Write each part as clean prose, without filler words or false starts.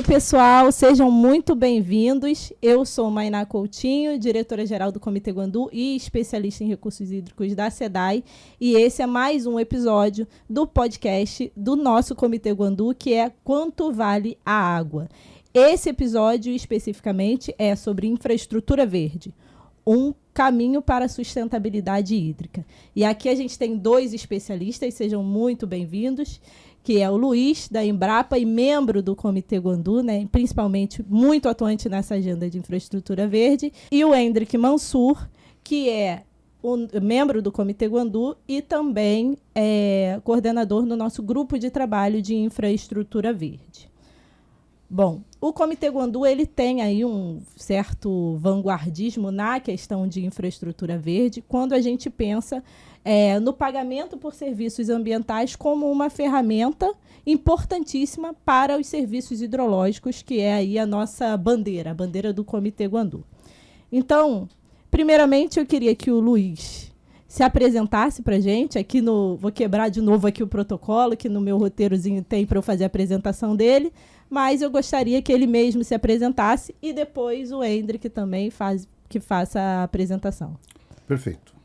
Oi, pessoal, sejam muito bem-vindos. Eu sou Mainá Coutinho, diretora-geral do Comitê Guandu e especialista em recursos hídricos da SEDAI. E esse é mais um episódio do podcast do nosso Comitê Guandu, que é Quanto Vale a Água. Esse episódio, especificamente, é sobre infraestrutura verde, um caminho para a sustentabilidade hídrica. E aqui a gente tem dois especialistas, sejam muito bem-vindos, que é o Luiz, da Embrapa, e membro do Comitê Guandu, né, principalmente muito atuante nessa agenda de infraestrutura verde, e o Hendrik Mansur, que é membro do Comitê Guandu e também é coordenador no nosso grupo de trabalho de infraestrutura verde. Bom, o Comitê Guandu ele tem aí um certo vanguardismo na questão de infraestrutura verde, quando a gente pensa no pagamento por serviços ambientais como uma ferramenta importantíssima para os serviços hidrológicos, que é aí a nossa bandeira, a bandeira do Comitê Guandu. Então, primeiramente, eu queria que o Luiz se apresentasse para a gente. Vou quebrar de novo aqui o protocolo, que no meu roteirozinho tem para eu fazer a apresentação dele, mas eu gostaria que ele mesmo se apresentasse e depois o Hendrik também faça a apresentação. Perfeito.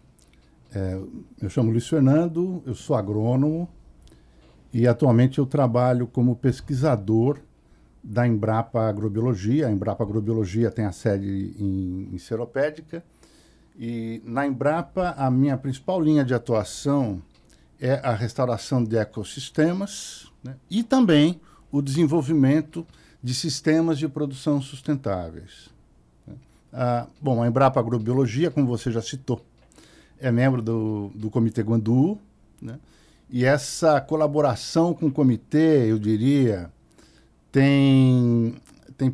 Eu chamo Luiz Fernando, eu sou agrônomo e atualmente eu trabalho como pesquisador da Embrapa Agrobiologia. A Embrapa Agrobiologia tem a sede em Seropédica e na Embrapa a minha principal linha de atuação é a restauração de ecossistemas, né, e também o desenvolvimento de sistemas de produção sustentáveis. A Embrapa Agrobiologia, como você já citou, é membro do Comitê Guandu, né? E essa colaboração com o comitê, eu diria, tem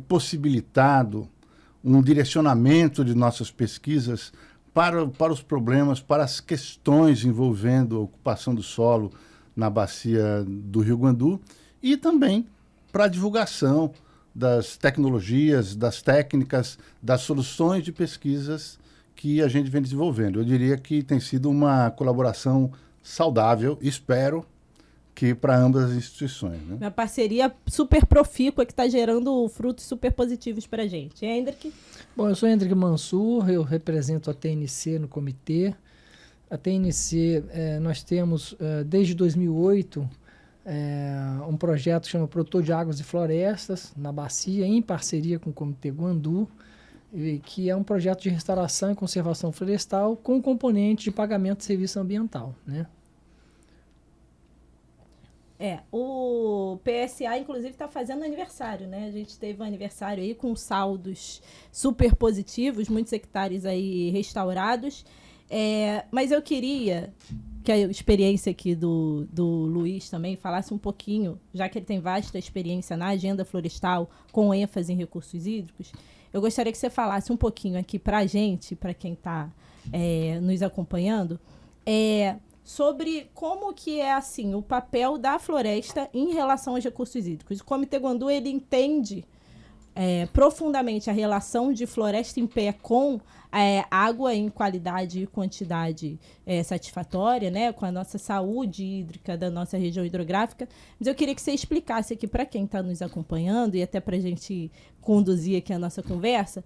possibilitado um direcionamento de nossas pesquisas para os problemas, para as questões envolvendo a ocupação do solo na bacia do Rio Guandu e também para a divulgação das tecnologias, das técnicas, das soluções de pesquisas que a gente vem desenvolvendo. Eu diria que tem sido uma colaboração saudável, espero que para ambas as instituições, né? Uma parceria super profícua que está gerando frutos super positivos para a gente. Hendrik? Bom, eu sou Hendrik Mansur, eu represento a TNC no comitê. A TNC, nós temos, desde 2008, um projeto que chama Produtor de Águas e Florestas, na bacia, em parceria com o Comitê Guandu, que é um projeto de restauração e conservação florestal com componente de pagamento de serviço ambiental, né? O PSA, inclusive, está fazendo aniversário, né? A gente teve um aniversário aí com saldos super positivos, muitos hectares aí restaurados. Mas eu queria que a experiência aqui do Luiz também falasse um pouquinho, já que ele tem vasta experiência na agenda florestal, com ênfase em recursos hídricos. Eu gostaria que você falasse um pouquinho aqui para a gente, para quem está nos acompanhando, sobre como que é assim, o papel da floresta em relação aos recursos hídricos. O Comitê Guandu ele entende profundamente a relação de floresta em pé com água em qualidade e quantidade satisfatória, né, com a nossa saúde hídrica da nossa região hidrográfica. Mas eu queria que você explicasse aqui para quem está nos acompanhando e até para a gente conduzir aqui a nossa conversa,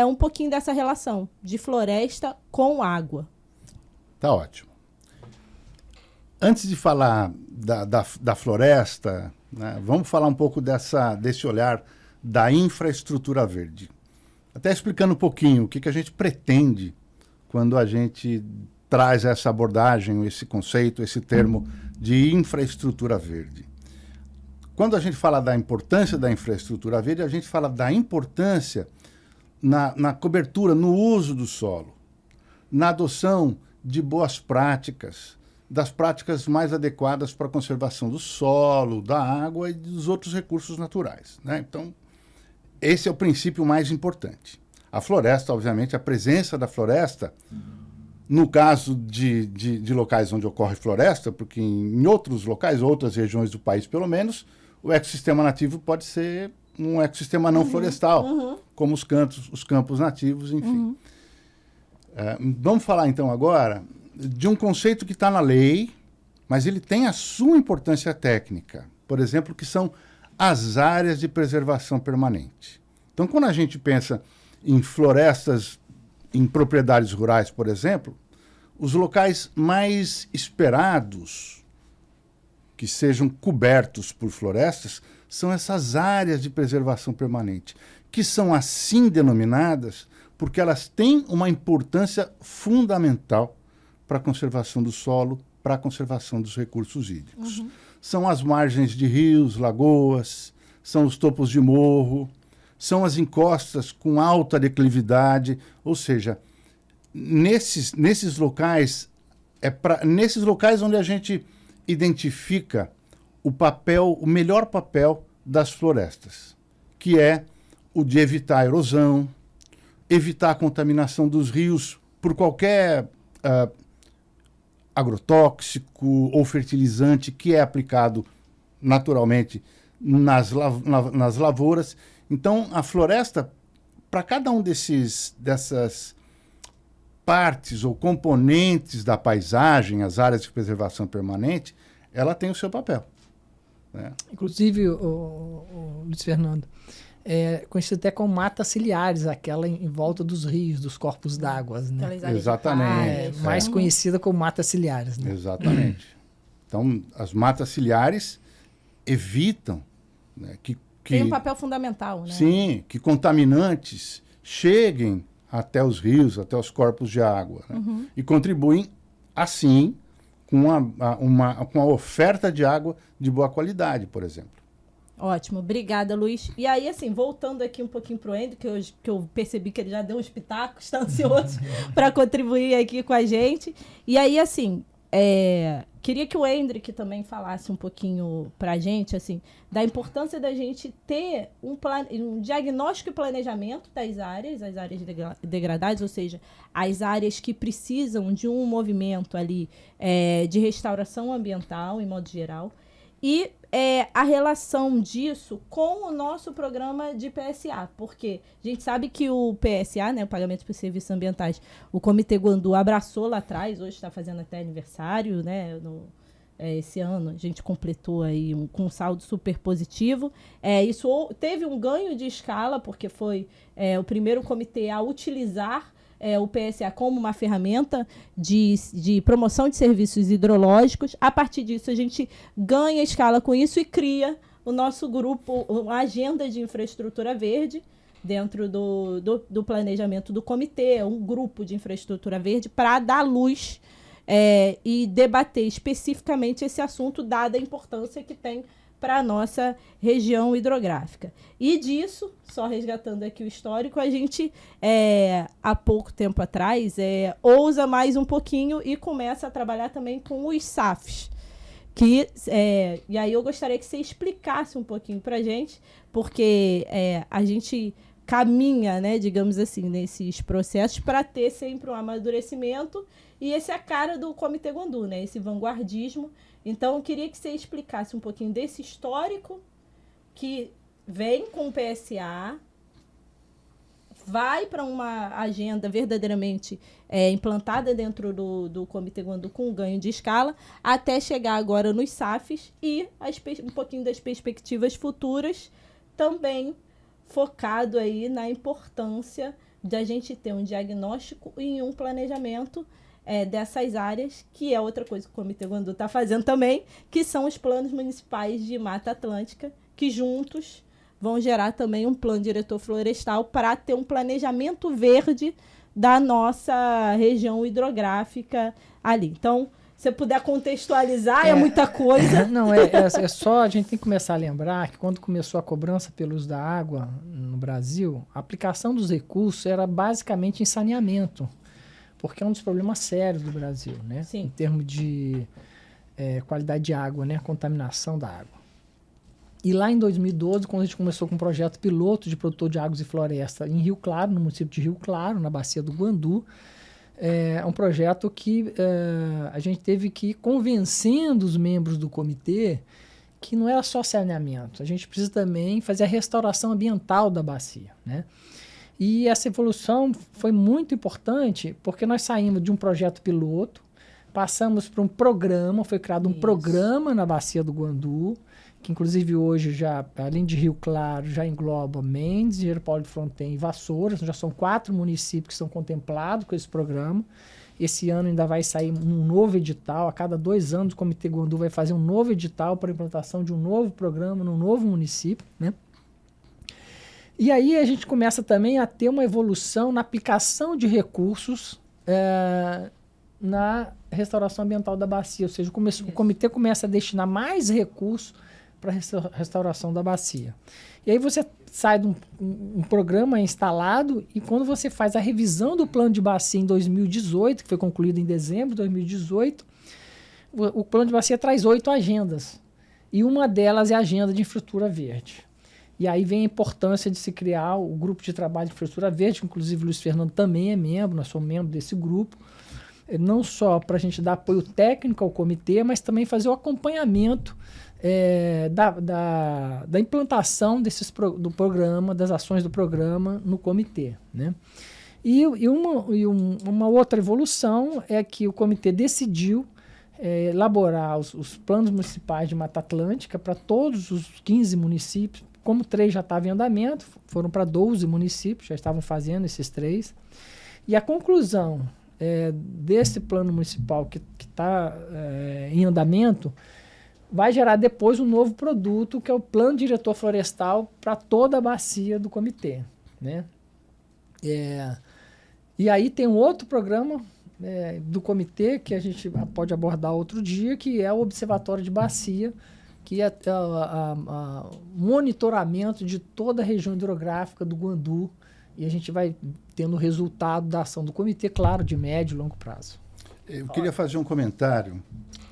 um pouquinho dessa relação de floresta com água. Tá ótimo. Antes de falar da floresta, né, vamos falar um pouco desse olhar da infraestrutura verde. Até explicando um pouquinho o que a gente pretende quando a gente traz essa abordagem, esse conceito, esse termo de infraestrutura verde. Quando a gente fala da importância da infraestrutura verde, a gente fala da importância na cobertura, no uso do solo, na adoção de boas práticas, das práticas mais adequadas para a conservação do solo, da água e dos outros recursos naturais, né? Então, esse é o princípio mais importante. A floresta, obviamente, a presença da floresta, no caso de locais onde ocorre floresta, porque em outros locais, outras regiões do país pelo menos, o ecossistema nativo pode ser um ecossistema não florestal, como os campos nativos, enfim. Vamos falar então agora de um conceito que está na lei, mas ele tem a sua importância técnica. Por exemplo, que são as áreas de preservação permanente. Então, quando a gente pensa em florestas em propriedades rurais, por exemplo, os locais mais esperados que sejam cobertos por florestas são essas áreas de preservação permanente, que são assim denominadas porque elas têm uma importância fundamental para a conservação do solo, para a conservação dos recursos hídricos. Uhum. São as margens de rios, lagoas, são os topos de morro, são as encostas com alta declividade, ou seja, nesses locais, nesses locais onde a gente identifica o melhor papel das florestas, que é o de evitar a erosão, evitar a contaminação dos rios por qualquer agrotóxico ou fertilizante que é aplicado naturalmente nas lavouras. Então, a floresta, para cada um dessas partes ou componentes da paisagem, as áreas de preservação permanente, ela tem o seu papel. Né? Inclusive, o Luiz Fernando, conhecido até como matas ciliares, aquela em volta dos rios, dos corpos d'água. Né? Exatamente. Mais conhecida como matas ciliares. Né? Exatamente. Então, as matas ciliares evitam, né, que tem um papel fundamental, né? Sim, que contaminantes cheguem até os rios, até os corpos de água. Né? Uhum. E contribuem, assim, com a oferta de água de boa qualidade, por exemplo. Ótimo, obrigada, Luiz. E aí, assim, voltando aqui um pouquinho para o Ender, que eu percebi que ele já deu uns pitacos, está ansioso para contribuir aqui com a gente. E aí, assim, queria que o Hendrik também falasse um pouquinho para a gente, assim, da importância da gente ter um diagnóstico e planejamento das áreas, as áreas degradadas, ou seja, as áreas que precisam de um movimento ali de restauração ambiental, em modo geral, e a relação disso com o nosso programa de PSA, porque a gente sabe que o PSA, né, o Pagamento por Serviços Ambientais, o Comitê Guandu abraçou lá atrás, hoje está fazendo até aniversário, né, esse ano a gente completou aí com um saldo super positivo. Isso teve um ganho de escala, porque foi o primeiro comitê a utilizar o PSA como uma ferramenta de promoção de serviços hidrológicos. A partir disso, a gente ganha escala com isso e cria o nosso grupo, uma agenda de infraestrutura verde, dentro do planejamento do comitê, um grupo de infraestrutura verde para dar luz e debater especificamente esse assunto, dada a importância que tem para a nossa região hidrográfica. E disso, só resgatando aqui o histórico, a gente, há pouco tempo atrás, ousa mais um pouquinho e começa a trabalhar também com os SAFs. E aí eu gostaria que você explicasse um pouquinho para a gente, porque a gente caminha, né, digamos assim, nesses processos para ter sempre um amadurecimento, e esse é a cara do Comitê Guandu, né, esse vanguardismo. Então, eu queria que você explicasse um pouquinho desse histórico que vem com o PSA, vai para uma agenda verdadeiramente implantada dentro do Comitê Guandu com ganho de escala, até chegar agora nos SAFs e um pouquinho das perspectivas futuras, também focado aí na importância de a gente ter um diagnóstico e um planejamento dessas áreas, que é outra coisa que o Comitê Guandu está fazendo também, que são os planos municipais de Mata Atlântica, que juntos vão gerar também um plano diretor florestal para ter um planejamento verde da nossa região hidrográfica ali. Então, se você puder contextualizar, é muita coisa. Não, só a gente tem que começar a lembrar que quando começou a cobrança pelo uso da água no Brasil, a aplicação dos recursos era basicamente em saneamento, porque é um dos problemas sérios do Brasil, né? Sim. Em termos de qualidade de água, né? Contaminação da água. E lá em 2012, quando a gente começou com um projeto piloto de produtor de águas e floresta em Rio Claro, no município de Rio Claro, na bacia do Guandu, é um projeto que a gente teve que ir convencendo os membros do comitê que não era só saneamento, a gente precisa também fazer a restauração ambiental da bacia, né? E essa evolução foi muito importante porque nós saímos de um projeto piloto, passamos para um programa, foi criado um programa na bacia do Guandu, que inclusive hoje já, além de Rio Claro, já engloba Mendes, Engenheiro Paulo de Fronten e Vassouras. Já são 4 municípios que são contemplados com esse programa. Esse ano ainda vai sair um novo edital. A cada 2 anos o Comitê Guandu vai fazer um novo edital para a implantação de um novo programa num novo município, né? E aí a gente começa também a ter uma evolução na aplicação de recursos na restauração ambiental da bacia. Ou seja, o comitê começa a destinar mais recursos para a restauração da bacia. E aí você sai de um programa instalado e quando você faz a revisão do plano de bacia em 2018, que foi concluído em dezembro de 2018, o plano de bacia traz 8 agendas. E uma delas é a agenda de infraestrutura verde. E aí vem a importância de se criar o grupo de trabalho de infraestrutura verde, que inclusive o Luiz Fernando também é membro, nós somos membros desse grupo, não só para a gente dar apoio técnico ao comitê, mas também fazer o acompanhamento da implantação do programa, das ações do programa no comitê, né? E uma outra evolução é que o comitê decidiu elaborar os planos municipais de Mata Atlântica para todos os 15 municípios. Como 3 já estavam em andamento, foram para 12 municípios, já estavam fazendo esses 3. E a conclusão desse plano municipal que está em andamento vai gerar depois um novo produto, que é o Plano Diretor Florestal para toda a bacia do comitê, né? E aí tem um outro programa do comitê que a gente pode abordar outro dia, que é o Observatório de Bacia, que é o monitoramento de toda a região hidrográfica do Guandu, e a gente vai tendo o resultado da ação do comitê, claro, de médio e longo prazo. Eu queria fazer um comentário.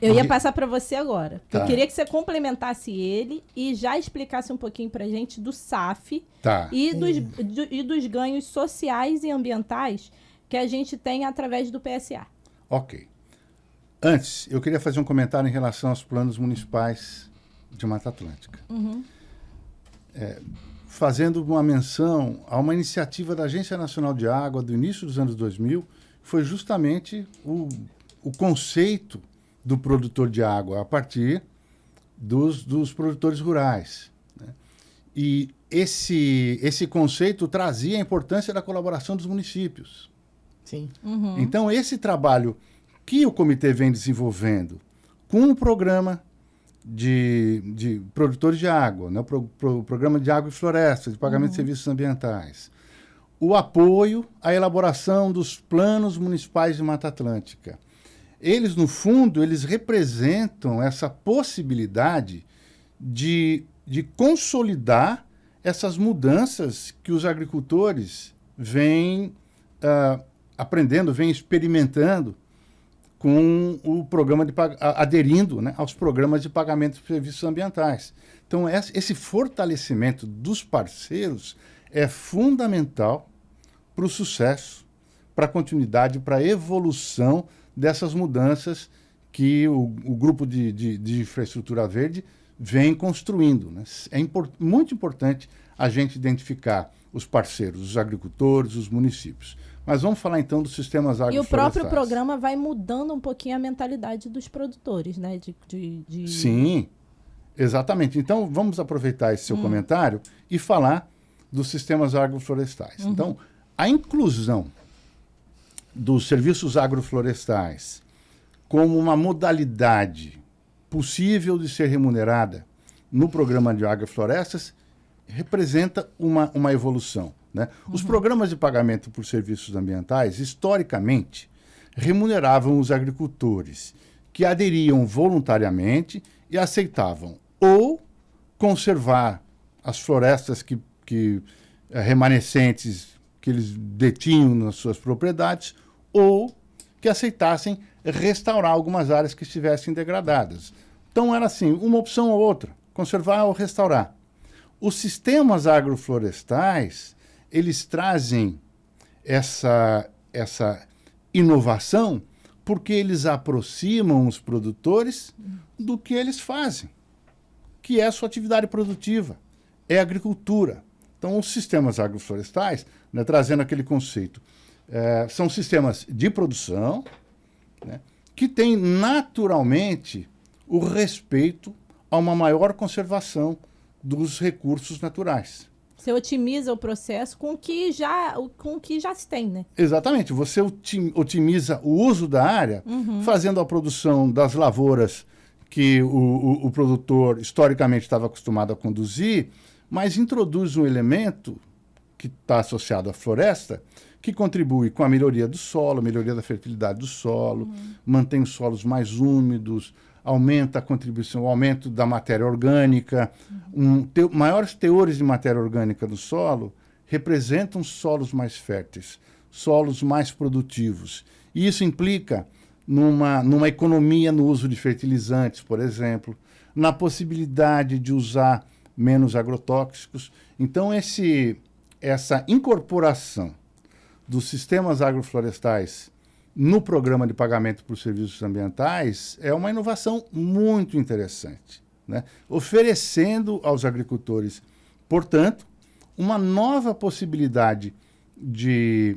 Eu ia passar para você agora. Tá. Eu queria que você complementasse ele e já explicasse um pouquinho para a gente do SAF e dos ganhos sociais e ambientais que a gente tem através do PSA. Ok. Antes, eu queria fazer um comentário em relação aos planos municipais de Mata Atlântica. Uhum. Fazendo uma menção a uma iniciativa da Agência Nacional de Água do início dos anos 2000, foi justamente o conceito do produtor de água a partir dos produtores rurais, né? E esse conceito trazia a importância da colaboração dos municípios. Sim. Uhum. Então, esse trabalho que o comitê vem desenvolvendo com o programa de produtores de água, né? o programa de água e floresta, de pagamento de serviços ambientais, o apoio à elaboração dos planos municipais de Mata Atlântica. Eles, no fundo, eles representam essa possibilidade de consolidar essas mudanças que os agricultores vêm aprendendo, vêm experimentando com o programa aderindo, né, aos programas de pagamento de serviços ambientais. Então, esse fortalecimento dos parceiros é fundamental para o sucesso, para a continuidade, para a evolução dessas mudanças que o grupo de infraestrutura verde vem construindo, né? É muito importante a gente identificar os parceiros, os agricultores, os municípios. Mas vamos falar então dos sistemas agroflorestais. E o próprio programa vai mudando um pouquinho a mentalidade dos produtores, né? Sim, exatamente. Então, vamos aproveitar esse seu comentário e falar dos sistemas agroflorestais. Então, a inclusão dos serviços agroflorestais como uma modalidade possível de ser remunerada no programa de agroflorestas representa uma evolução, né? Os programas de pagamento por serviços ambientais, historicamente, remuneravam os agricultores que aderiam voluntariamente e aceitavam ou conservar as florestas remanescentes que eles detinham nas suas propriedades ou que aceitassem restaurar algumas áreas que estivessem degradadas. Então era assim, uma opção ou outra, conservar ou restaurar. Os sistemas agroflorestais, eles trazem essa inovação porque eles aproximam os produtores do que eles fazem, que é a sua atividade produtiva, é a agricultura. Então, os sistemas agroflorestais, né, trazendo aquele conceito, são sistemas de produção, né, que têm naturalmente o respeito a uma maior conservação dos recursos naturais. Você otimiza o processo com o que já se tem, né? Exatamente. Você otimiza o uso da área, fazendo a produção das lavouras que o produtor historicamente estava acostumado a conduzir, mas introduz um elemento que está associado à floresta, que contribui com a melhoria do solo, a melhoria da fertilidade do solo, mantém os solos mais úmidos, aumenta a contribuição, o aumento da matéria orgânica. Maiores teores de matéria orgânica do solo representam solos mais férteis, solos mais produtivos. E isso implica numa economia no uso de fertilizantes, por exemplo, na possibilidade de usar menos agrotóxicos. Então, essa incorporação dos sistemas agroflorestais no programa de pagamento por serviços ambientais é uma inovação muito interessante, né? Oferecendo aos agricultores, portanto, uma nova possibilidade de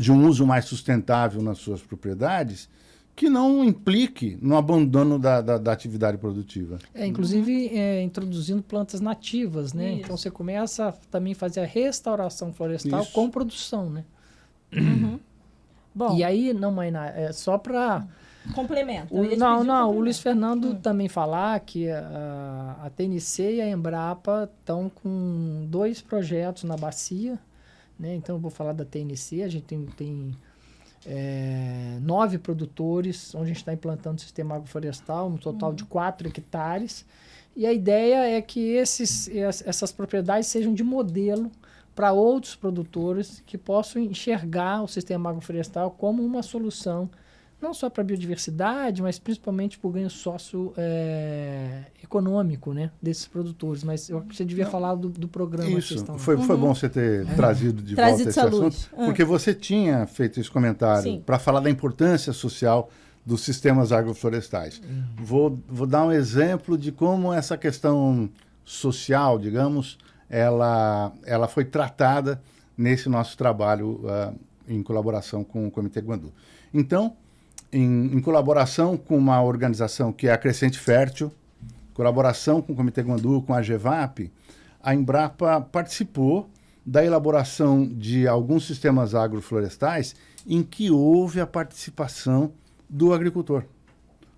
um uso mais sustentável nas suas propriedades, que não implique no abandono da atividade produtiva. Inclusive, introduzindo plantas nativas, né? Então, você começa a também fazer a restauração florestal com produção, né? Bom, e aí, Mayná, é só para... Complemento. O Luiz Fernando também falar que a TNC e a Embrapa estão com 2 projetos na bacia, né? Então, eu vou falar da TNC, a gente tem 9 produtores, onde a gente está implantando o sistema agroflorestal, um total de 4 hectares. E a ideia é que essas propriedades sejam de modelo para outros produtores que possam enxergar o sistema agroflorestal como uma solução, não só para a biodiversidade, mas principalmente para o ganho socioeconômico, né, desses produtores. Mas eu acho que você devia falar do programa. Isso, foi bom você ter trazido de volta esse assunto, porque você tinha feito esse comentário para falar da importância social dos sistemas agroflorestais. Vou dar um exemplo de como essa questão social, digamos, ela foi tratada nesse nosso trabalho em colaboração com o Comitê Guandu. Então, em colaboração com uma organização que é a Crescente Fértil, colaboração com o Comitê Guandu, com a GEVAP, a Embrapa participou da elaboração de alguns sistemas agroflorestais em que houve a participação do agricultor.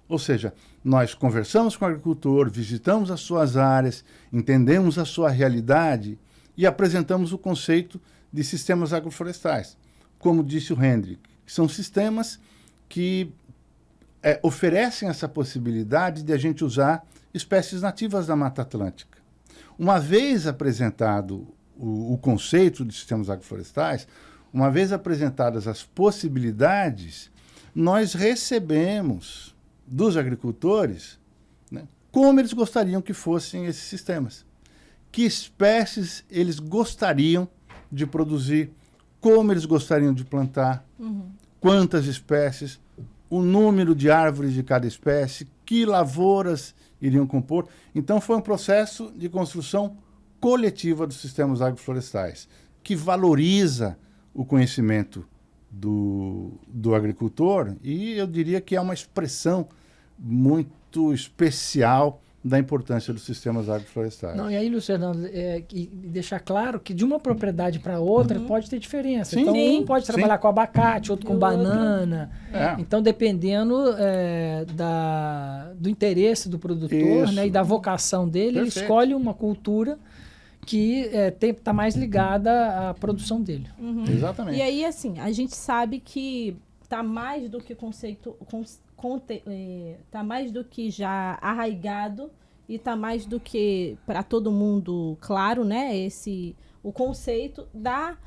Ou seja, nós conversamos com o agricultor, visitamos as suas áreas, entendemos a sua realidade e apresentamos o conceito de sistemas agroflorestais. Como disse o Hendrik, são sistemas que oferecem essa possibilidade de a gente usar espécies nativas da Mata Atlântica. Uma vez apresentado o conceito de sistemas agroflorestais, uma vez apresentadas as possibilidades, nós recebemos dos agricultores, né, como eles gostariam que fossem esses sistemas. Que espécies eles gostariam de produzir, como eles gostariam de plantar, quantas espécies, o número de árvores de cada espécie, que lavouras iriam compor. Então, foi um processo de construção coletiva dos sistemas agroflorestais, que valoriza o conhecimento do agricultor, e eu diria que é uma expressão muito especial da importância dos sistemas agroflorestais. Não, e aí, Luciano, deixar claro que de uma propriedade para outra pode ter diferença. Então, um pode trabalhar com abacate, outro com banana. Então, dependendo do interesse do produtor, né, e da vocação dele, ele escolhe uma cultura que está mais ligada à produção dele. Exatamente. E aí, assim, a gente sabe que está mais do que conceito, está mais do que já arraigado e está mais do que para todo mundo claro, né? O conceito da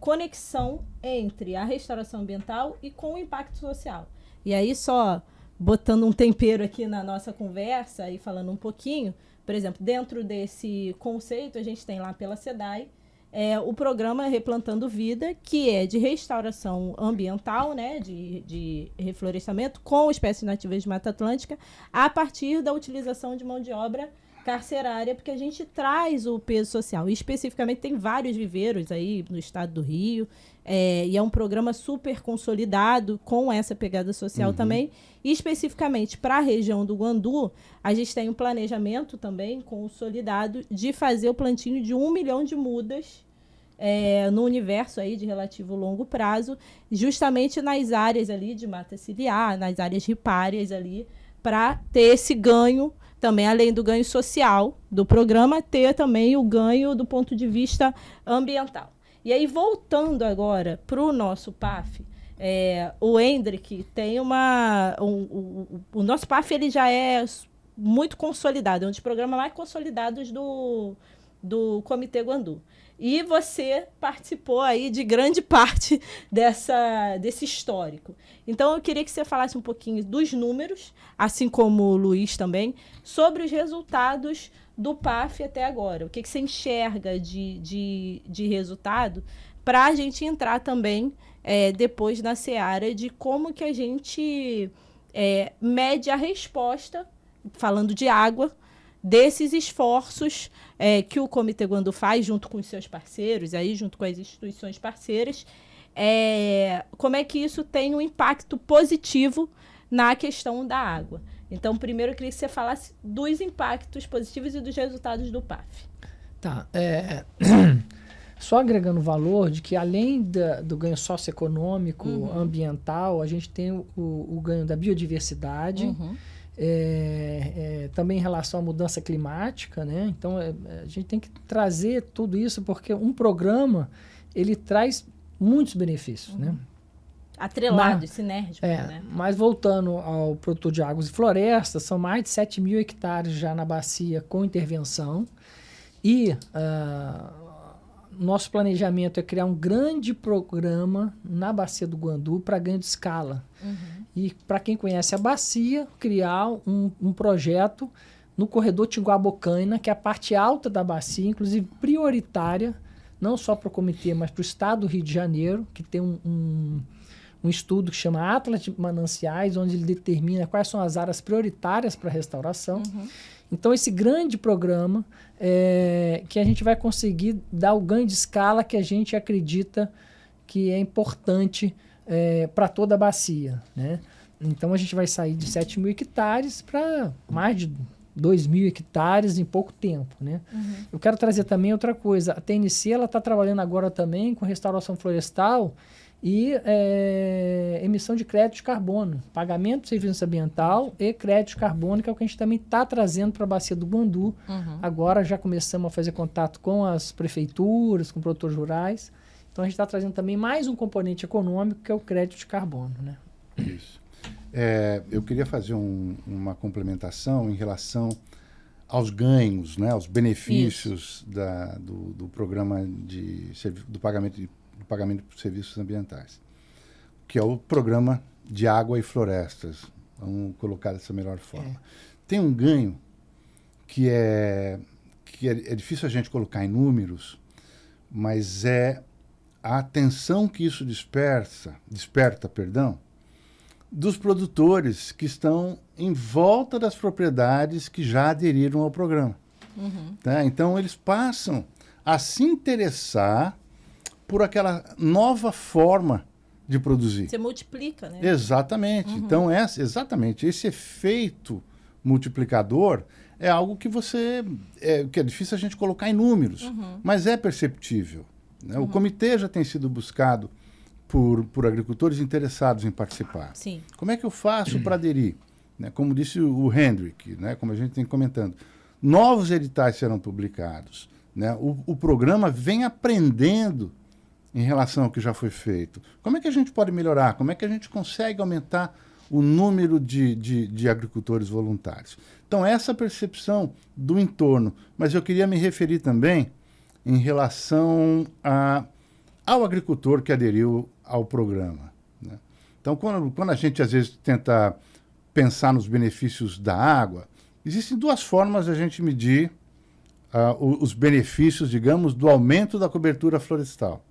conexão entre a restauração ambiental e com o impacto social. E aí, só botando um tempero aqui na nossa conversa e falando um pouquinho, por exemplo, dentro desse conceito, a gente tem lá pela SEDAI o programa Replantando Vida, que é de restauração ambiental, né, de reflorestamento com espécies nativas de Mata Atlântica, a partir da utilização de mão de obra carcerária, porque a gente traz o peso social. E, especificamente, tem vários viveiros aí no estado do Rio, e é um programa super consolidado com essa pegada social também. E, especificamente, para a região do Guandu, a gente tem um planejamento também consolidado de fazer o plantio de 1 milhão de mudas no universo aí de relativo longo prazo, justamente nas áreas ali de mata ciliar, nas áreas ripárias ali, para ter esse ganho também, além do ganho social do programa, ter também o ganho do ponto de vista ambiental. E aí, voltando agora para o nosso PAF, o Hendrick tem o nosso PAF ele já é muito consolidado, é um dos programas mais consolidados do Comitê Guandu. E você participou aí de grande parte desse histórico. Então, eu queria que você falasse um pouquinho dos números, assim como o Luiz também, sobre os resultados do PAF até agora. O que você enxerga de resultado, para a gente entrar também depois na seara de como que a gente mede a resposta, falando de água, desses esforços que o Comitê Guandu faz junto com os seus parceiros, aí, junto com as instituições parceiras, como é que isso tem um impacto positivo na questão da água. Então, primeiro, eu queria que você falasse dos impactos positivos e dos resultados do PAF. Tá. Só agregando valor de que, além do ganho socioeconômico, ambiental, a gente tem o ganho da biodiversidade, também em relação à mudança climática, né? Então, a gente tem que trazer tudo isso, porque um programa, ele traz muitos benefícios, né? Atrelado, sinérgico, né? Mas voltando ao produtor de águas e florestas, são mais de 7 mil hectares já na bacia com intervenção, e nosso planejamento é criar um grande programa na bacia do Guandu para ganho de escala. E, para quem conhece a bacia, criar um projeto no corredor Tinguabocaina, que é a parte alta da bacia, inclusive prioritária, não só para o comitê, mas para o estado do Rio de Janeiro, que tem um estudo que chama Atlas de Mananciais, onde ele determina quais são as áreas prioritárias para a restauração. Então, esse grande programa que a gente vai conseguir dar o ganho de escala que a gente acredita que é importante para toda a bacia, né? Então, a gente vai sair de 7 mil hectares para mais de 2 mil hectares em pouco tempo, né? Eu quero trazer também outra coisa. A TNC está trabalhando agora também com restauração florestal e emissão de crédito de carbono, pagamento de serviço ambiental e crédito de carbono, que é o que a gente também está trazendo para a bacia do Guandu. Agora já começamos a fazer contato com as prefeituras, com produtores rurais. Então, a gente está trazendo também mais um componente econômico, que é o crédito de carbono, né? Isso. Eu queria fazer uma complementação em relação aos ganhos, né, aos benefícios do programa do pagamento por serviços ambientais, que é o programa de água e florestas. Vamos colocar dessa melhor forma. Tem um ganho que é difícil a gente colocar em números, mas é a atenção que isso desperta, dos produtores que estão em volta das propriedades que já aderiram ao programa. Tá? Então, eles passam a se interessar por aquela nova forma de produzir. Você multiplica, né? Exatamente. Então, exatamente esse efeito multiplicador é algo que que é difícil a gente colocar em números, mas é perceptível. Né? O comitê já tem sido buscado por agricultores interessados em participar. Sim. Como é que eu faço para aderir? Né? Como disse o Hendrick, né? Como a gente tem comentando, novos editais serão publicados. Né? O programa vem aprendendo em relação ao que já foi feito. Como é que a gente pode melhorar? Como é que a gente consegue aumentar o número de agricultores voluntários? Então, essa percepção do entorno. Mas eu queria me referir também em relação ao agricultor que aderiu ao programa. Né? Então, quando a gente, às vezes, tenta pensar nos benefícios da água, existem duas formas de a gente medir os benefícios, digamos, do aumento da cobertura florestal,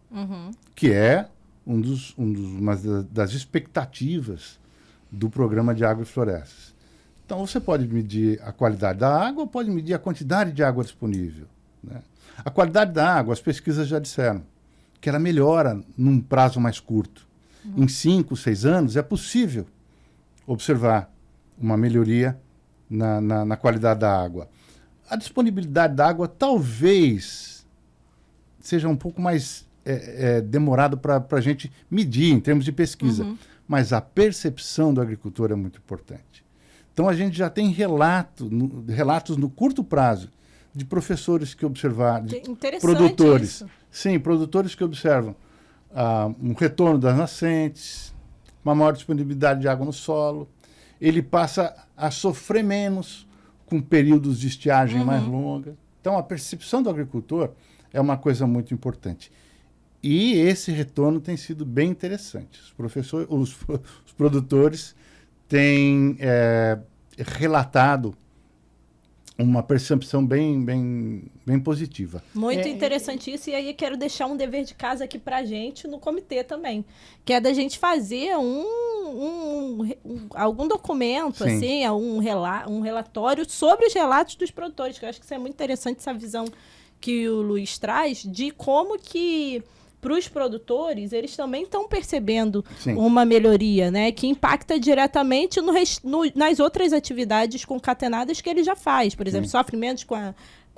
que é uma das expectativas do programa de água e florestas. Então, você pode medir a qualidade da água ou pode medir a quantidade de água disponível, né? A qualidade da água, as pesquisas já disseram que ela melhora num prazo mais curto. Em 5, 6 anos, é possível observar uma melhoria na qualidade da água. A disponibilidade da água talvez seja um pouco mais demorado para a gente medir em termos de pesquisa, mas a percepção do agricultor é muito importante. Então, a gente já tem relatos no curto prazo de professores que observaram, de produtores. Isso. Sim, produtores que observam um retorno das nascentes, uma maior disponibilidade de água no solo. Ele passa a sofrer menos com períodos de estiagem mais longa. Então, a percepção do agricultor é uma coisa muito importante. E esse retorno tem sido bem interessante. Os produtores têm relatado uma percepção bem positiva. Muito interessante isso, e aí quero deixar um dever de casa aqui pra gente no comitê também, que é da gente fazer algum documento, Sim. assim, um relatório sobre os relatos dos produtores, que eu acho que isso é muito interessante, essa visão que o Luiz traz, de como que para os produtores, eles também estão percebendo uma melhoria, né, que impacta diretamente nas outras atividades concatenadas que ele já faz. Por exemplo, sofre menos com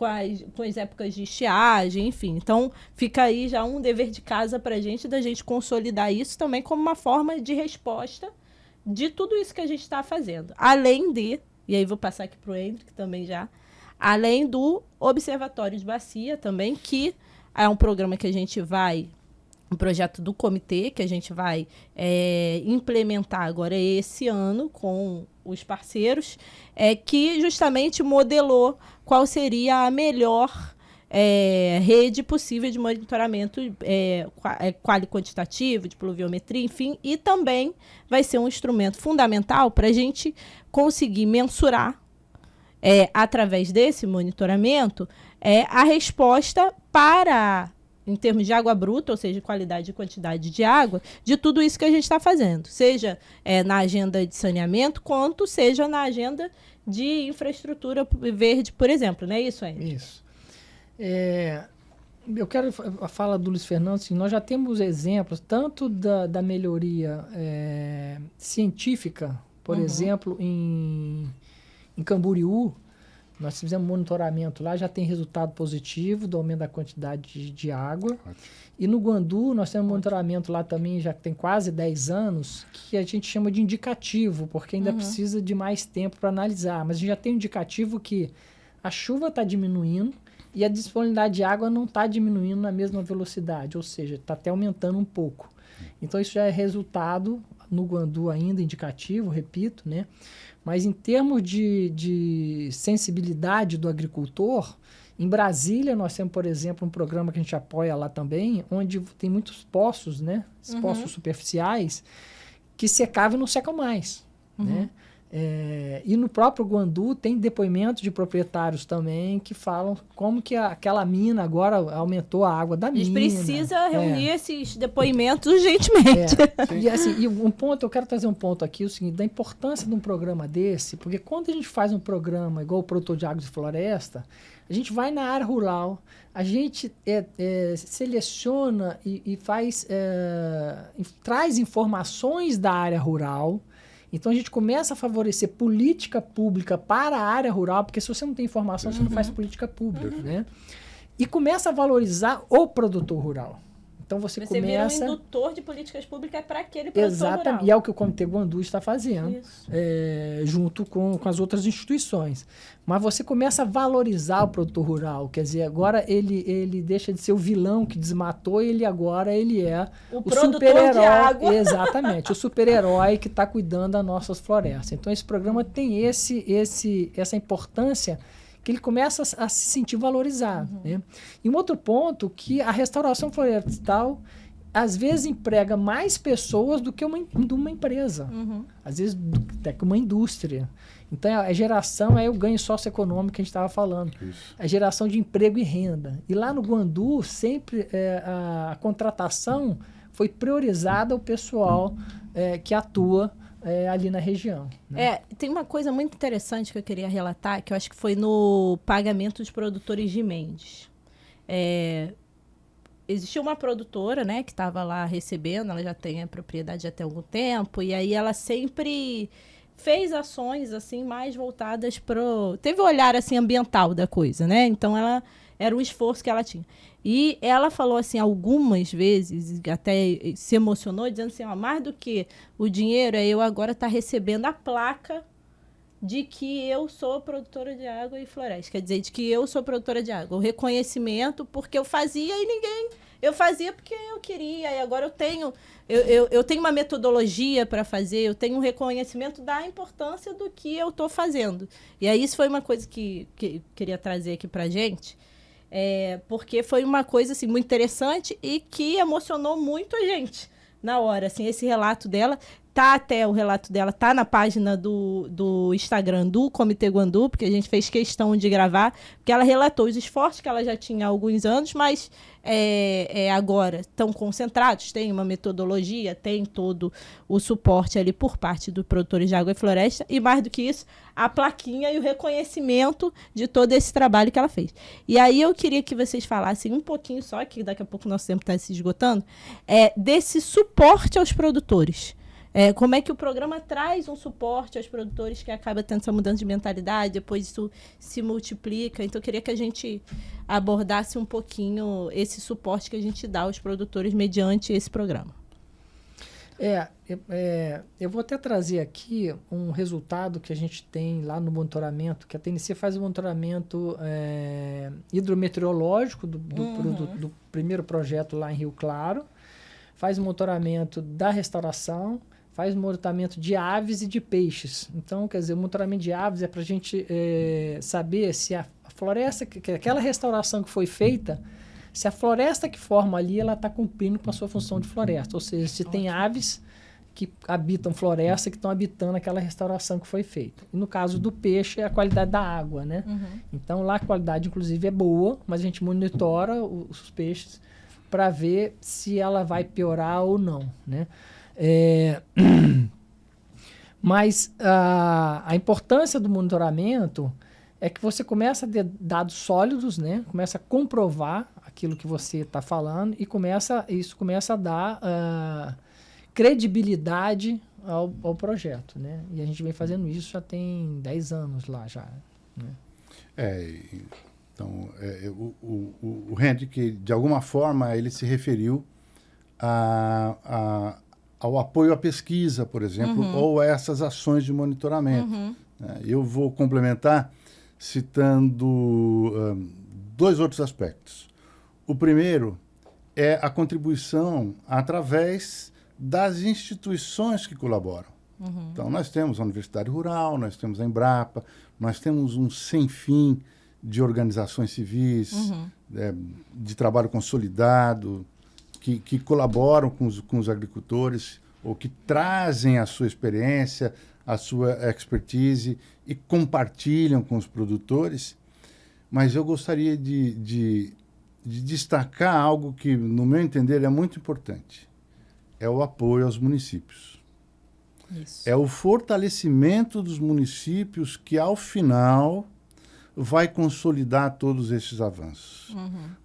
as épocas de estiagem, enfim. Então, fica aí já um dever de casa para a gente, da gente consolidar isso também como uma forma de resposta de tudo isso que a gente está fazendo. Além de, e aí vou passar aqui para o Hendrick também já, além do Observatório de Bacia também, que é um programa que a gente vai, um projeto do comitê, que a gente vai implementar agora esse ano com os parceiros, que justamente modelou qual seria a melhor rede possível de monitoramento quantitativo, de pluviometria, enfim, e também vai ser um instrumento fundamental para a gente conseguir mensurar, através desse monitoramento, a resposta para, em termos de água bruta, ou seja, qualidade e quantidade de água, de tudo isso que a gente está fazendo, seja na agenda de saneamento, quanto seja na agenda de infraestrutura verde, por exemplo, não é isso, Henrique? Isso. Eu quero a fala do Luiz Fernando, assim, nós já temos exemplos tanto da melhoria científica, por exemplo, em Camboriú, nós fizemos monitoramento lá, já tem resultado positivo do aumento da quantidade de água. Ótimo. E no Guandu, nós temos monitoramento lá também, já tem quase 10 anos, que a gente chama de indicativo, porque ainda precisa de mais tempo para analisar. Mas a gente já tem um indicativo que a chuva está diminuindo e a disponibilidade de água não está diminuindo na mesma velocidade, ou seja, está até aumentando um pouco. Então, isso já é resultado no Guandu ainda, indicativo, repito, né? Mas em termos de sensibilidade do agricultor, em Brasília nós temos, por exemplo, um programa que a gente apoia lá também, onde tem muitos poços, né? Poços superficiais, que secavam e não secam mais, né? E no próprio Guandu tem depoimentos de proprietários também que falam como que aquela mina agora aumentou a água da mina. A gente precisa reunir esses depoimentos urgentemente. E assim, eu quero trazer um ponto aqui, o seguinte, da importância de um programa desse, porque quando a gente faz um programa igual o Produtor de Águas e Floresta, a gente vai na área rural, a gente seleciona e faz, traz informações da área rural. Então, a gente começa a favorecer política pública para a área rural, porque se você não tem informação, você não faz política pública, né? E começa a valorizar o produtor rural. Então, você começa... vira um indutor de políticas públicas para aquele produtor rural. E é o que o Comitê Guandu está fazendo, junto com as outras instituições. Mas você começa a valorizar o produtor rural, quer dizer, agora ele deixa de ser o vilão que desmatou, ele agora é o super-herói. De água. Exatamente, o super-herói que está cuidando das nossas florestas. Então, esse programa tem essa importância que ele começa a se sentir valorizado. Né? E um outro ponto, que a restauração florestal, às vezes, emprega mais pessoas do que uma empresa. Às vezes, até que uma indústria. Então, a geração é o ganho socioeconômico que a gente estava falando. Isso. A geração de emprego e renda. E lá no Guandu, sempre a contratação foi priorizada ao pessoal que atua ali na região. Né? Tem uma coisa muito interessante que eu queria relatar, que eu acho que foi no pagamento dos produtores de Mendes. Existia uma produtora, né, que estava lá recebendo, ela já tem a propriedade já tem algum tempo, e aí ela sempre fez ações assim mais voltadas teve o olhar assim ambiental da coisa, né? Então era um esforço que ela tinha. E ela falou assim algumas vezes, até se emocionou, dizendo assim, mais do que o dinheiro, eu agora estar recebendo a placa de que eu sou produtora de água e floresta. Quer dizer, de que eu sou produtora de água. O reconhecimento, porque eu fazia e ninguém... Eu fazia porque eu queria, e agora eu tenho uma metodologia para fazer, eu tenho um reconhecimento da importância do que eu estou fazendo. E aí isso foi uma coisa que queria trazer aqui para a gente, porque foi uma coisa assim, muito interessante e que emocionou muito a gente na hora. Assim, esse relato dela, o relato dela tá na página do Instagram do Comitê Guandu, porque a gente fez questão de gravar, porque ela relatou os esforços que ela já tinha há alguns anos, mas agora estão concentrados, tem uma metodologia, tem todo o suporte ali por parte dos produtores de água e floresta, e mais do que isso, a plaquinha e o reconhecimento de todo esse trabalho que ela fez. E aí eu queria que vocês falassem um pouquinho só, que daqui a pouco o nosso tempo está se esgotando, desse suporte aos produtores. Como é que o programa traz um suporte aos produtores que acaba tendo essa mudança de mentalidade, depois isso se multiplica. Então, eu queria que a gente abordasse um pouquinho esse suporte que a gente dá aos produtores mediante esse programa. Eu vou até trazer aqui um resultado que a gente tem lá no monitoramento, que a TNC faz o monitoramento hidrometeorológico do primeiro projeto lá em Rio Claro, faz o monitoramento da restauração, faz monitoramento de aves e de peixes. Então, quer dizer, o monitoramento de aves é para a gente saber se a floresta, aquela restauração que foi feita, se a floresta que forma ali, ela está cumprindo com a sua função de floresta. Ou seja, se tem aves que habitam floresta, que estão habitando aquela restauração que foi feita. E no caso do peixe, é a qualidade da água, né? Então, lá a qualidade, inclusive, é boa, mas a gente monitora os peixes para ver se ela vai piorar ou não, né? Mas a importância do monitoramento é que você começa a ter dados sólidos, né? Começa a comprovar aquilo que você está falando e isso começa a dar credibilidade ao projeto, né? E a gente vem fazendo isso já tem 10 anos lá já, né? Então, o Hendrik, de alguma forma, ele se referiu ao apoio à pesquisa, por exemplo, ou a essas ações de monitoramento. Eu vou complementar citando 2 outros aspectos. O primeiro é a contribuição através das instituições que colaboram. Então, nós temos a Universidade Rural, nós temos a Embrapa, nós temos um sem fim de organizações civis, de trabalho consolidado, que colaboram com os agricultores ou que trazem a sua experiência, a sua expertise e compartilham com os produtores. Mas eu gostaria de destacar algo que, no meu entender, é muito importante. É o apoio aos municípios. Isso. É o fortalecimento dos municípios que, ao final, vai consolidar todos esses avanços.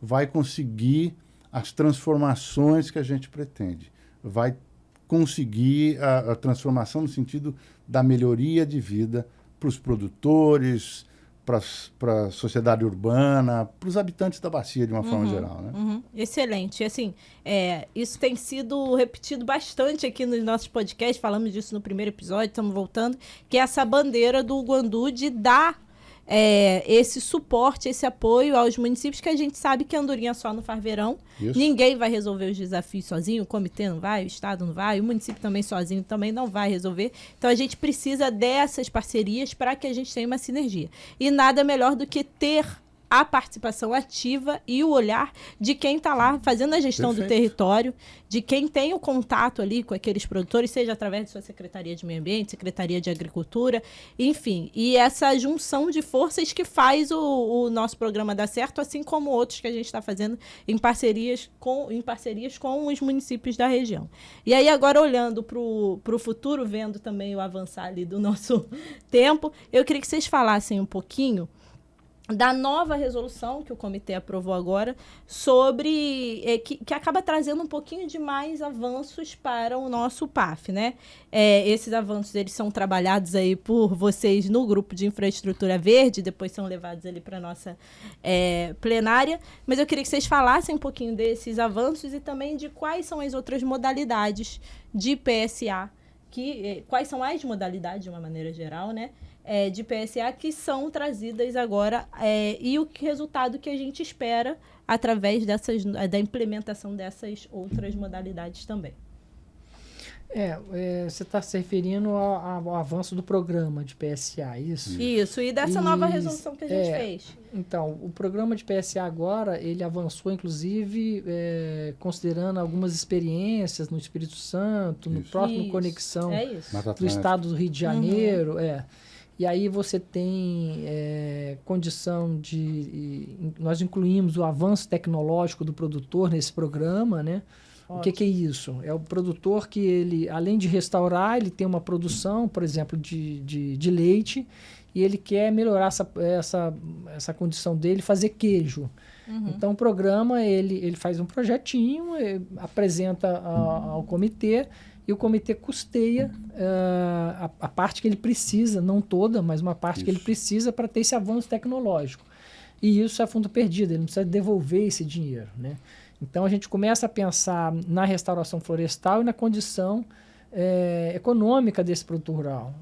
Vai conseguir as transformações que a gente pretende. Vai conseguir a transformação no sentido da melhoria de vida para os produtores, para a sociedade urbana, para os habitantes da bacia de uma forma geral, né? Excelente. Assim, isso tem sido repetido bastante aqui nos nossos podcasts, falamos disso no primeiro episódio, estamos voltando, que é essa bandeira do Guandu de dar esse suporte, esse apoio aos municípios, que a gente sabe que a Andorinha só não faz verão. Isso. Ninguém vai resolver os desafios sozinho, o comitê não vai, o Estado não vai, o município também sozinho também não vai resolver. Então a gente precisa dessas parcerias para que a gente tenha uma sinergia. E nada melhor do que ter a participação ativa e o olhar de quem está lá fazendo a gestão do território, de quem tem o contato ali com aqueles produtores, seja através de sua Secretaria de Meio Ambiente, Secretaria de Agricultura, enfim. E essa junção de forças que faz o nosso programa dar certo, assim como outros que a gente está fazendo em parcerias com os municípios da região. E aí, agora, olhando para o futuro, vendo também o avançar ali do nosso tempo, eu queria que vocês falassem um pouquinho da nova resolução que o comitê aprovou agora, sobre que acaba trazendo um pouquinho de mais avanços para o nosso PAF, né? Esses avanços, eles são trabalhados aí por vocês no grupo de infraestrutura verde, depois são levados ali para a nossa plenária, mas eu queria que vocês falassem um pouquinho desses avanços e também de quais são as outras modalidades de PSA, quais são as modalidades, de uma maneira geral, né? De PSA que são trazidas agora e o resultado que a gente espera através da implementação dessas outras modalidades também. Você está se referindo ao avanço do programa de PSA, isso? Isso, e dessa nova resolução que a gente fez. Então, o programa de PSA agora, ele avançou, inclusive, considerando algumas experiências no Espírito Santo, no próprio Conexão do estado do Rio de Janeiro, E aí você tem condição nós incluímos o avanço tecnológico do produtor nesse programa, né? Ótimo. O que é isso? É o produtor que ele, além de restaurar, ele tem uma produção, por exemplo, de leite, e ele quer melhorar essa condição dele, fazer queijo. Então o programa, ele faz um projetinho, apresenta ao comitê, e o comitê custeia a parte que ele precisa, não toda, mas uma parte que ele precisa para ter esse avanço tecnológico. E isso é fundo perdido, ele não precisa devolver esse dinheiro, né? Então a gente começa a pensar na restauração florestal e na condição econômica desse produtor rural.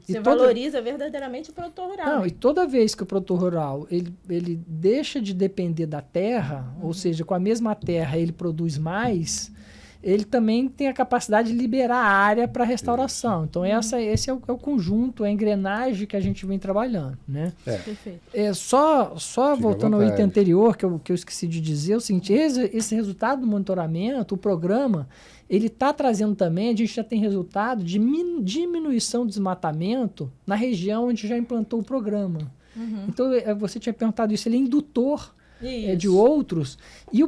Você valoriza verdadeiramente o produtor rural. Não, e toda vez que o produtor rural ele deixa de depender da terra, ou seja, com a mesma terra ele produz mais, ele também tem a capacidade de liberar a área para restauração. Então, esse é o conjunto, a engrenagem que a gente vem trabalhando, né? Perfeito. Só voltando ao item anterior, que eu esqueci de dizer, é o seguinte, esse resultado do monitoramento, o programa, ele está trazendo também, a gente já tem resultado de diminuição do desmatamento na região onde já implantou o programa. Então, você tinha perguntado isso, ele é indutor de outros, e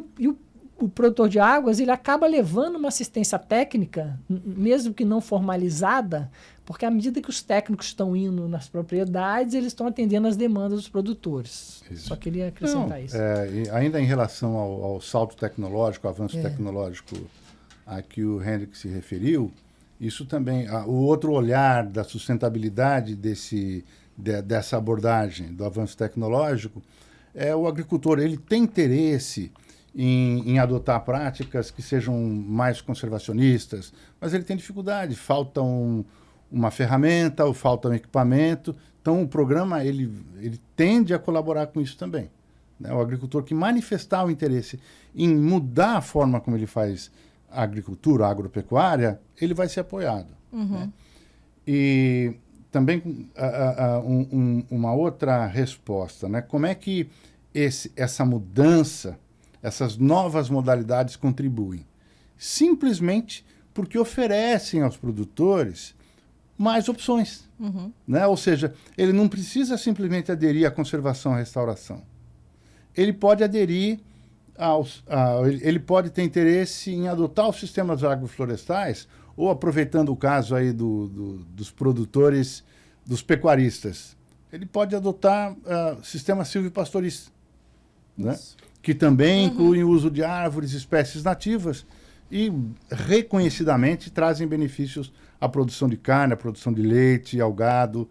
o produtor de águas, ele acaba levando uma assistência técnica, mesmo que não formalizada, porque à medida que os técnicos estão indo nas propriedades, eles estão atendendo as demandas dos produtores. Isso. Só queria acrescentar isso. Ainda em relação ao salto tecnológico, ao avanço tecnológico a que o Hendrik se referiu, isso também, o outro olhar da sustentabilidade dessa abordagem do avanço tecnológico, o agricultor, ele tem interesse em adotar práticas que sejam mais conservacionistas, mas ele tem dificuldade, falta uma ferramenta ou falta um equipamento. Então, o programa ele tende a colaborar com isso também, né? O agricultor que manifestar o interesse em mudar a forma como ele faz a agricultura, a agropecuária, ele vai ser apoiado. Né? E também uma outra resposta, né? Como é que essa mudança, essas novas modalidades contribuem? Simplesmente porque oferecem aos produtores mais opções. Né? Ou seja, ele não precisa simplesmente aderir à conservação e restauração. Ele pode aderir ele pode ter interesse em adotar os sistemas agroflorestais, ou aproveitando o caso aí dos produtores, dos pecuaristas, ele pode adotar sistemas silvipastoris, né? Que também incluem o uso de árvores, espécies nativas, e reconhecidamente trazem benefícios à produção de carne, à produção de leite, ao gado,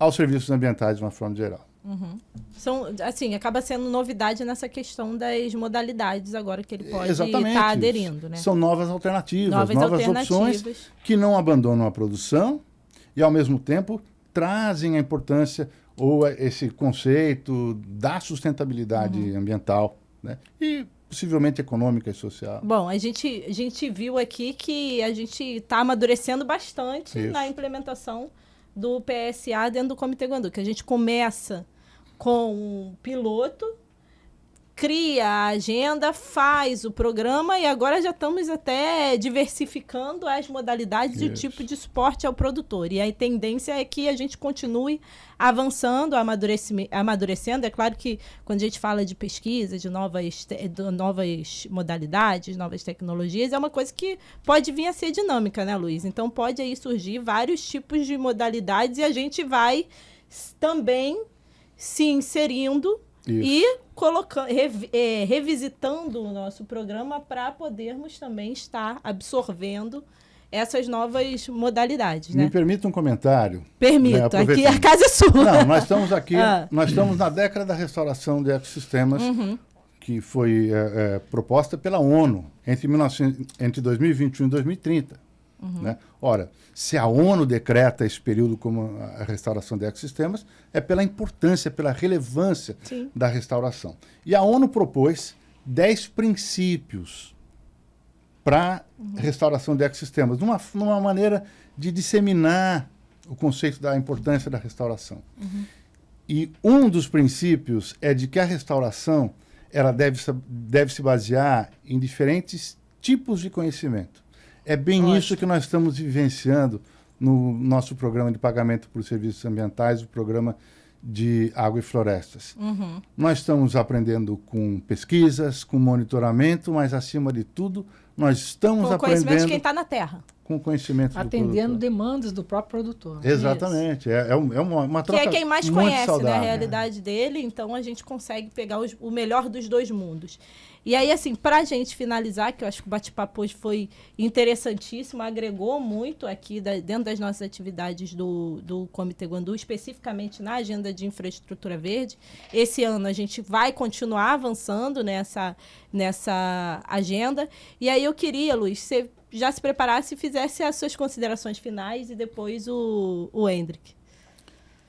aos serviços ambientais de uma forma geral. Acaba sendo novidade nessa questão das modalidades agora que ele pode estar aderindo, né? São novas alternativas, novas opções que não abandonam a produção e, ao mesmo tempo, trazem a importância ou esse conceito da sustentabilidade ambiental, né? E possivelmente econômica e social. Bom, a gente viu aqui que a gente está amadurecendo bastante na implementação do PSA dentro do Comitê Guandu, que a gente começa com um piloto, cria a agenda, faz o programa e agora já estamos até diversificando as modalidades e o tipo de suporte ao produtor. E a tendência é que a gente continue avançando, amadurecendo. É claro que quando a gente fala de pesquisa, de novas modalidades, novas tecnologias, é uma coisa que pode vir a ser dinâmica, né, Luiz? Então pode aí surgir vários tipos de modalidades e a gente vai também se inserindo e revisitando o nosso programa para podermos também estar absorvendo essas novas modalidades. Me né? permita um comentário. Permito, aqui a casa é sua. Não, nós estamos aqui, nós estamos na década da restauração de ecossistemas, que foi proposta pela ONU entre 2021 e 2030. Né? Ora, se a ONU decreta esse período como a restauração de ecossistemas, é pela importância, pela relevância da restauração. E a ONU propôs 10 princípios para restauração de ecossistemas, numa maneira de disseminar o conceito da importância da restauração. E um dos princípios é de que a restauração ela deve se basear em diferentes tipos de conhecimento. É bem isso que nós estamos vivenciando no nosso programa de pagamento por serviços ambientais, o programa de água e florestas. Nós estamos aprendendo com pesquisas, com monitoramento, mas, acima de tudo, nós estamos aprendendo... Com o conhecimento de quem está na terra. Com o conhecimento do produtor. Atendendo demandas do próprio produtor. Exatamente. É uma troca que é quem mais conhece, saudável, né, a realidade dele, então a gente consegue pegar o melhor dos dois mundos. E aí, assim, para a gente finalizar, que eu acho que o bate-papo hoje foi interessantíssimo, agregou muito aqui dentro das nossas atividades do Comitê Guandu, especificamente na agenda de infraestrutura verde. Esse ano a gente vai continuar avançando nessa agenda. E aí eu queria, Luiz, você já se preparasse e fizesse as suas considerações finais e depois o Hendrick.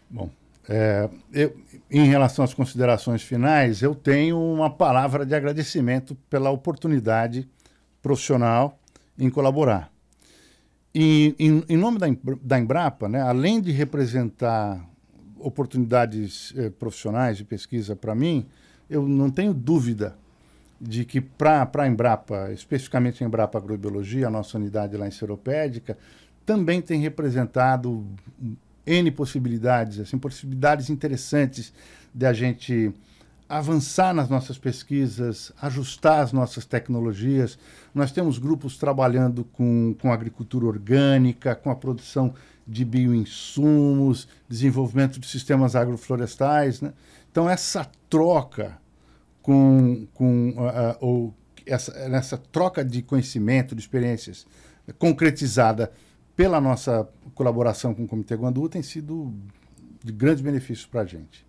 Bom, em relação às considerações finais, eu tenho uma palavra de agradecimento pela oportunidade profissional em colaborar. E, em nome da Embrapa, né, além de representar oportunidades profissionais de pesquisa para mim, eu não tenho dúvida de que para a Embrapa, especificamente a Embrapa Agrobiologia, a nossa unidade lá em Seropédica, também tem representado N possibilidades, assim, possibilidades interessantes de a gente avançar nas nossas pesquisas, ajustar as nossas tecnologias. Nós temos grupos trabalhando com agricultura orgânica, com a produção de bioinsumos, desenvolvimento de sistemas agroflorestais, né? Então, essa troca essa troca de conhecimento, de experiências concretizada pela nossa colaboração com o Comitê Guandu tem sido de grandes benefícios para a gente.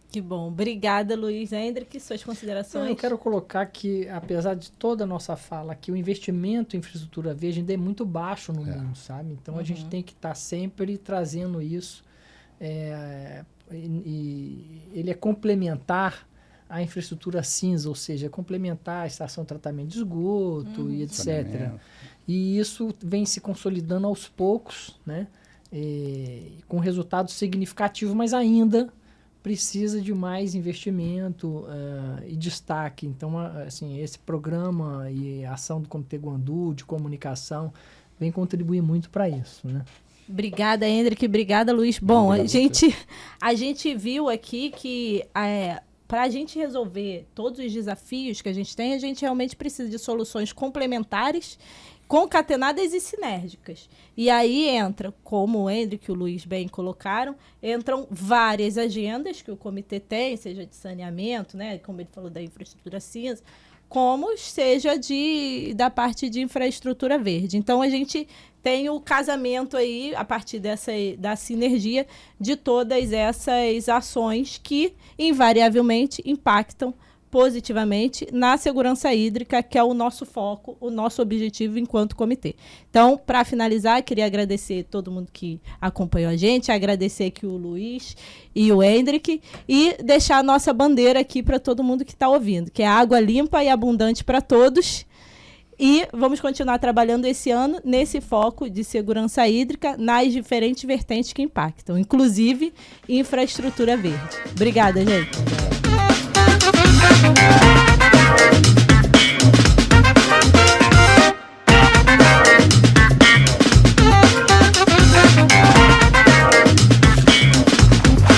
Que bom. Obrigada, Luiz. Hendrick, suas considerações? Eu quero colocar que, apesar de toda a nossa fala, que o investimento em infraestrutura verde ainda é muito baixo no mundo, sabe? Então, a gente tem que estar sempre trazendo isso. E ele é complementar à infraestrutura cinza, ou seja, complementar a estação de tratamento de esgoto e etc. E isso vem se consolidando aos poucos, né? Com resultados significativos, mas ainda precisa de mais investimento e destaque. Então, assim, esse programa e a ação do Comitê Guandu de comunicação vem contribuir muito para isso, né? Obrigada, Hendrick. Obrigada, Luiz. Bom, a gente viu aqui que para a gente resolver todos os desafios que a gente tem, a gente realmente precisa de soluções complementares, concatenadas e sinérgicas. E aí entra, como o Hendrick e o Luiz bem colocaram, entram várias agendas que o comitê tem, seja de saneamento, né, como ele falou da infraestrutura cinza, como seja da parte de infraestrutura verde. Então, a gente tem o casamento aí, a partir da sinergia de todas essas ações que, invariavelmente, impactam positivamente na segurança hídrica, que é o nosso foco, o nosso objetivo enquanto comitê. Então, para finalizar, queria agradecer todo mundo que acompanhou a gente, agradecer aqui o Luiz e o Hendrick e deixar a nossa bandeira aqui para todo mundo que está ouvindo, que é água limpa e abundante para todos E vamos continuar trabalhando esse ano nesse foco de segurança hídrica nas diferentes vertentes que impactam, inclusive infraestrutura verde. Obrigada, gente.